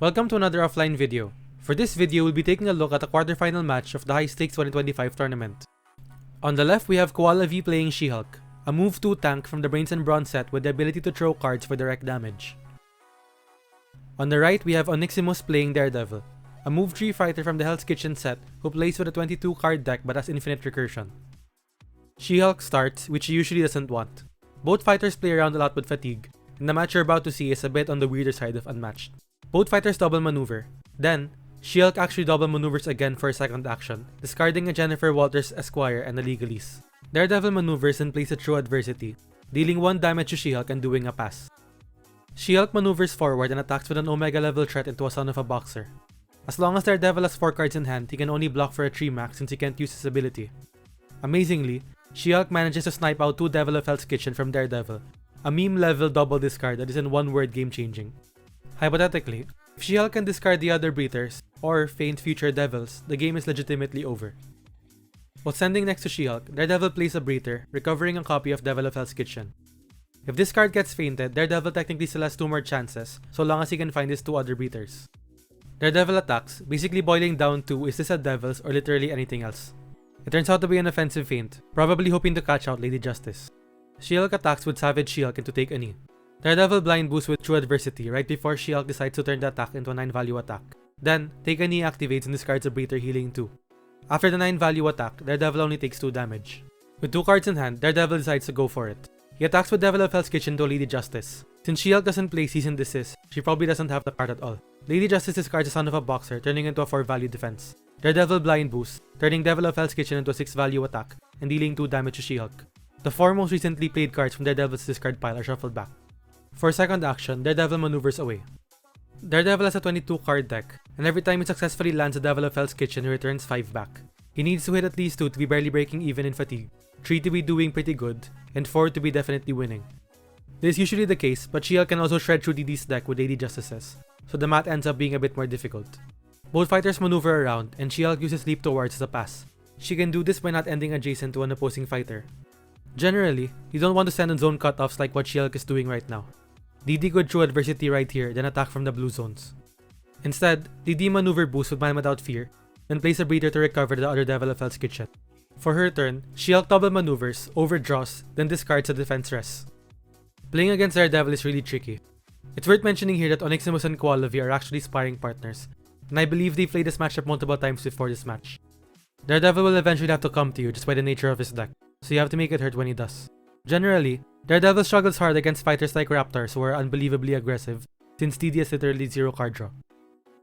Welcome to another offline video. For this video, we'll be taking a look at the quarterfinal match of the High Stakes 2025 tournament. On the left, we have Koalavie playing She-Hulk, a move 2 tank from the Brains and Brawn set with the ability to throw cards for direct damage. On the right, we have Onyximus playing Daredevil, a move 3 fighter from the Hell's Kitchen set who plays with a 22 card deck but has infinite recursion. She-Hulk starts, which she usually doesn't want. Both fighters play around a lot with fatigue, and the match you're about to see is a bit on the weirder side of Unmatched. Both fighters double maneuver. Then, She-Hulk actually double maneuvers again for a second action, discarding a Jennifer Walters Esquire and a Legalese. Daredevil maneuvers and plays a True Adversity, dealing 1 damage to She-Hulk and doing a pass. She-Hulk maneuvers forward and attacks with an Omega level threat into a Son of a Boxer. As long as Daredevil has 4 cards in hand, he can only block for a 3-max since he can't use his ability. Amazingly, She-Hulk manages to snipe out 2 Devil of Hell's Kitchen from Daredevil, a meme level double discard that is in one word game changing. Hypothetically, if She-Hulk can discard the other breathers, or faint future devils, the game is legitimately over. While standing next to She-Hulk, Daredevil plays a breather, recovering a copy of Devil of Hell's Kitchen. If this card gets fainted, Daredevil technically still has 2 more chances, so long as he can find his 2 other breathers. Daredevil attacks, basically boiling down to is this a Devil's or literally anything else. It turns out to be an offensive feint, probably hoping to catch out Lady Justice. She-Hulk attacks with Savage She-Hulk into take a knee. Daredevil blind boosts with True Adversity right before She-Hulk decides to turn the attack into a 9 value attack. Then, Take a Knee activates and discards a breather healing 2. After the 9 value attack, Daredevil only takes 2 damage. With 2 cards in hand, Daredevil decides to go for it. He attacks with Devil of Hell's Kitchen to Lady Justice. Since She-Hulk doesn't play Cease and Desist, she probably doesn't have the card at all. Lady Justice discards a Son of a Boxer, turning into a 4 value defense. Daredevil blind boosts, turning Devil of Hell's Kitchen into a 6 value attack, and dealing 2 damage to She-Hulk. The 4 most recently played cards from Daredevil's discard pile are shuffled back. For second action, Daredevil maneuvers away. Daredevil has a 22 card deck, and every time he successfully lands a Devil of Hell's Kitchen, he returns 5 back. He needs to hit at least 2 to be barely breaking even in fatigue, 3 to be doing pretty good, and 4 to be definitely winning. This is usually the case, but She-Hulk can also shred through DD's deck with Lady Justices, so the math ends up being a bit more difficult. Both fighters maneuver around, and She-Hulk uses Leap Towards as a pass. She can do this by not ending adjacent to an opposing fighter. Generally, you don't want to stand on zone cutoffs like what She-Hulk is doing right now. DD could True Adversity right here, then attack from the blue zones. Instead, DD maneuver boosts with Man Without Fear, then plays a breather to recover the other Devil of Hell's Kitchen. For her turn, She-Hulk double maneuvers, overdraws, then discards a defense rest. Playing against Daredevil is really tricky. It's worth mentioning here that Onyximus and Koalavie are actually sparring partners, and I believe they played this matchup multiple times before this match. Daredevil will eventually have to come to you just by the nature of his deck, so you have to make it hurt when he does. Generally, Daredevil struggles hard against fighters like Raptors who are unbelievably aggressive, since TD has literally 0 card draw.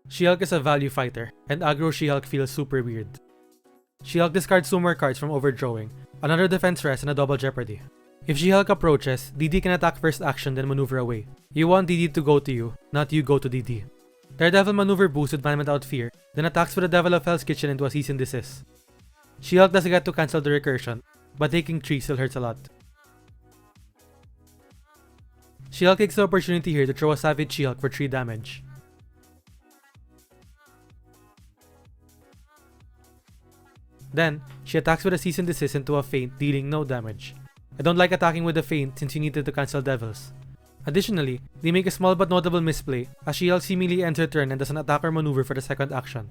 She-Hulk is a value fighter, and aggro She-Hulk feels super weird. She-Hulk discards 2 more cards from overdrawing, another defense rest, and a double jeopardy. If She-Hulk approaches, DD can attack first action then maneuver away. You want DD to go to you, not you go to DD. Daredevil maneuver boosts with Man Without Fear, then attacks with the Devil of Hell's Kitchen into a Cease and Desist. She-Hulk does get to cancel the recursion, but taking 3 still hurts a lot. She-Hulk takes the opportunity here to throw a Savage She-Hulk for 3 damage. Then, she attacks with a Cease and Desist into a feint, dealing no damage. I don't like attacking with a feint since you needed to cancel Devils. Additionally, they make a small but notable misplay as She-Hulk seemingly ends her turn and does an attack or maneuver for the second action.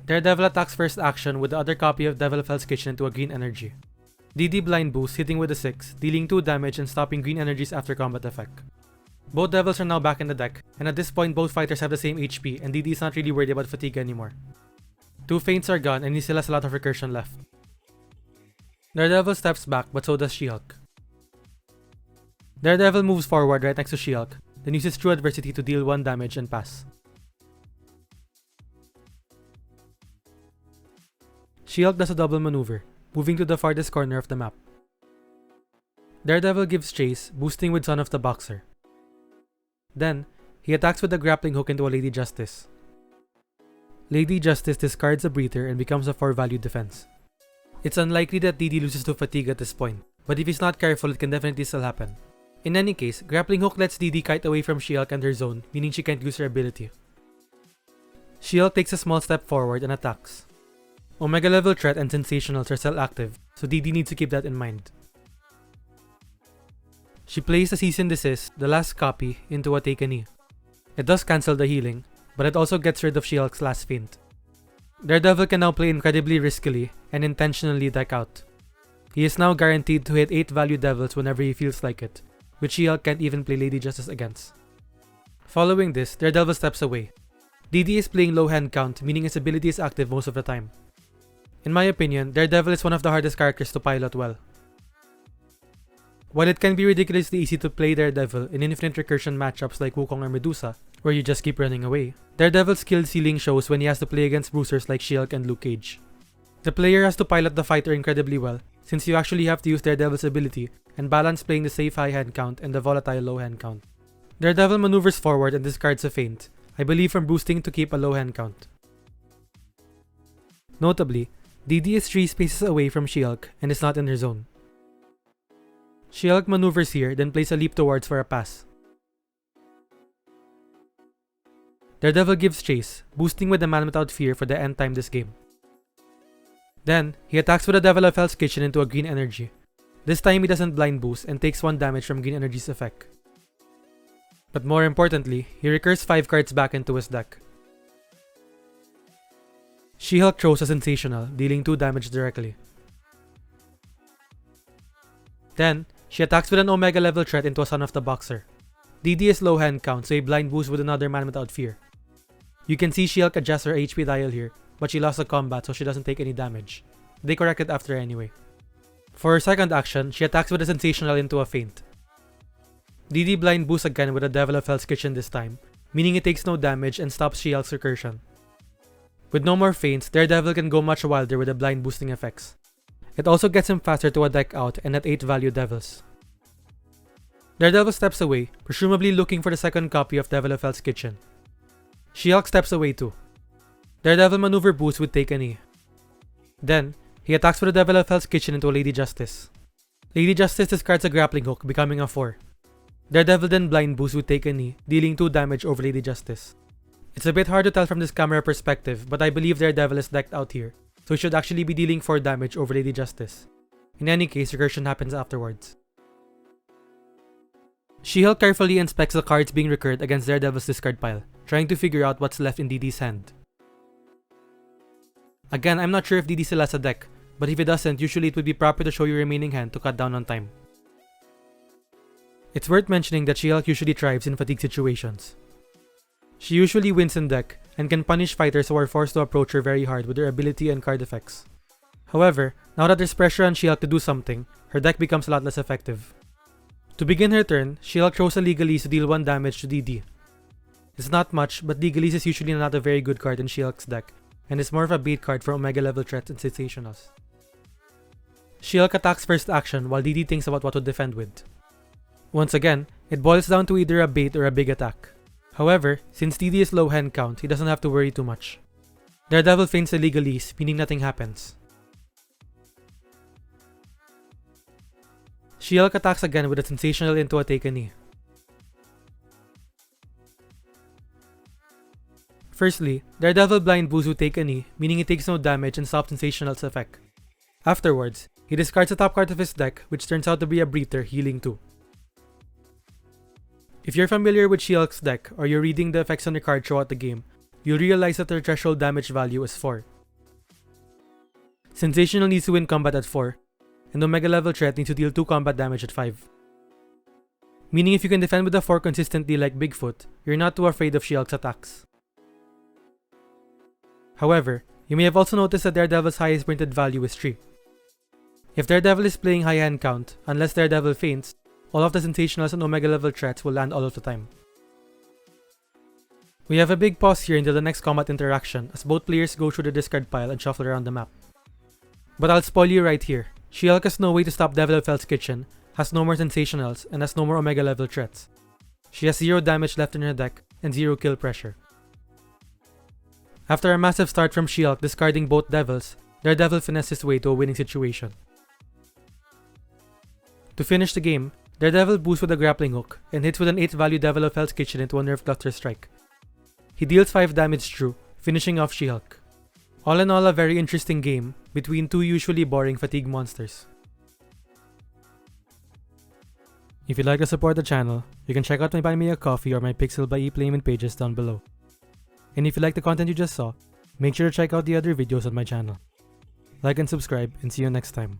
Daredevil attacks first action with the other copy of Devil of Hell's Kitchen into a green energy. DD blind boost, hitting with a 6, dealing 2 damage and stopping green energies after combat effect. Both Devils are now back in the deck, and at this point both fighters have the same HP and DD is not really worried about fatigue anymore. 2 feints are gone and he still has a lot of recursion left. Daredevil steps back, but so does She-Hulk. Daredevil moves forward right next to She-Hulk, then uses True Adversity to deal 1 damage and pass. She-Hulk does a double maneuver, moving to the farthest corner of the map. Daredevil gives chase, boosting with Son of the Boxer. Then, he attacks with a grappling hook into a Lady Justice. Lady Justice discards a breather and becomes a 4 value defense. It's unlikely that DD loses to fatigue at this point, but if he's not careful it can definitely still happen. In any case, grappling hook lets DD kite away from She-Hulk and her zone, meaning she can't use her ability. She-Hulk takes a small step forward and attacks. Omega level threat and sensationals are still active, so DD needs to keep that in mind. She plays the Cease and Desist, the last copy, into a Take a Knee. It does cancel the healing, but it also gets rid of She-Hulk's last feint. Daredevil can now play incredibly riskily and intentionally deck out. He is now guaranteed to hit 8 value devils whenever he feels like it, which She-Hulk can't even play Lady Justice against. Following this, Daredevil steps away. DD is playing low hand count, meaning his ability is active most of the time. In my opinion, Daredevil is one of the hardest characters to pilot well. While it can be ridiculously easy to play Daredevil in infinite recursion matchups like Wukong or Medusa, where you just keep running away, Daredevil's skill ceiling shows when he has to play against bruisers like She-Hulk and Luke Cage. The player has to pilot the fighter incredibly well, since you actually have to use Daredevil's ability and balance playing the safe high hand count and the volatile low hand count. Daredevil maneuvers forward and discards a feint, I believe from boosting to keep a low hand count. Notably, DD is 3 spaces away from She-Hulk and is not in her zone. She-Hulk maneuvers here, then plays a leap towards for a pass. Daredevil gives chase, boosting with the Man Without Fear for the end time this game. Then, he attacks with the Devil of Hell's Kitchen into a green energy. This time he doesn't blind boost and takes 1 damage from green energy's effect. But more importantly, he recurs 5 cards back into his deck. She-Hulk throws a sensational, dealing 2 damage directly. Then, she attacks with an Omega level threat into a Son of the Boxer. DD is low hand count, so he blind boosts with another Man Without Fear. You can see She-Hulk adjust her HP dial here, but she lost the combat so she doesn't take any damage. They correct it after anyway. For her second action, she attacks with a sensational into a feint. DD blind boosts again with a Devil of Hell's Kitchen this time, meaning it takes no damage and stops She-Hulk's recursion. With no more feints, Daredevil can go much wilder with the blind boosting effects. It also gets him faster to a deck out and at 8 value devils. Daredevil steps away, presumably looking for the second copy of Devil of Hell's Kitchen. She-Hulk steps away too. Daredevil maneuver boosts with Take a Knee. Then, he attacks with the Devil of Hell's Kitchen into Lady Justice. Lady Justice discards a grappling hook, becoming a 4. Daredevil then blind boosts with Take a Knee, dealing 2 damage over Lady Justice. It's a bit hard to tell from this camera perspective, but I believe Daredevil is decked out here, so he should actually be dealing 4 damage over Lady Justice. In any case, recursion happens afterwards. She-Hulk carefully inspects the cards being recurred against Daredevil's discard pile, trying to figure out what's left in DD's hand. Again, I'm not sure if DD still has a deck, but if it doesn't, usually it would be proper to show your remaining hand to cut down on time. It's worth mentioning that She-Hulk usually thrives in fatigue situations. She usually wins in deck, and can punish fighters who are forced to approach her very hard with her ability and card effects. However, now that there's pressure on She-Hulk to do something, her deck becomes a lot less effective. To begin her turn, She-Hulk throws a Legalese to deal 1 damage to DD. It's not much, but Legalese is usually not a very good card in She-Hulk's deck, and is more of a bait card for Omega level threats and sensationals. She-Hulk attacks first action while DD thinks about what to defend with. Once again, it boils down to either a bait or a big attack. However, since DD is low hand count, he doesn't have to worry too much. Daredevil feints a Legalese, meaning nothing happens. She-Hulk attacks again with a sensational into a Take a Knee. Firstly, Daredevil blind boosts with Take a Knee, meaning he takes no damage and stops Sensational's effect. Afterwards, he discards the top card of his deck, which turns out to be a Breather, healing 2. If you're familiar with She-Hulk's deck, or you're reading the effects on the card throughout the game, you'll realize that their threshold damage value is 4. Sensational needs to win combat at 4, and Omega level threat needs to deal 2 combat damage at 5. Meaning if you can defend with a 4 consistently like Bigfoot, you're not too afraid of She-Hulk's attacks. However, you may have also noticed that Daredevil's highest printed value is 3. If Daredevil is playing high hand count, unless Daredevil feints, all of the sensationals and Omega level threats will land all of the time. We have a big pause here until the next combat interaction as both players go through the discard pile and shuffle around the map. But I'll spoil you right here. She-Hulk has no way to stop Devil of Hell's Kitchen, has no more sensationals, and has no more Omega level threats. She has 0 damage left in her deck and 0 kill pressure. After a massive start from She-Hulk discarding both Devils, Daredevil finesses his way to a winning situation. To finish the game, Daredevil boosts with a grappling hook and hits with an 8 value Devil of Hell's Kitchen into a nerf cluster strike. He deals 5 damage through, finishing off She-Hulk. All in all, a very interesting game between 2 usually boring fatigue monsters. If you'd like to support the channel, you can check out my Buy Me a Coffee or my Pixel by ePlayment pages down below. And if you like the content you just saw, make sure to check out the other videos on my channel. Like and subscribe, and see you next time.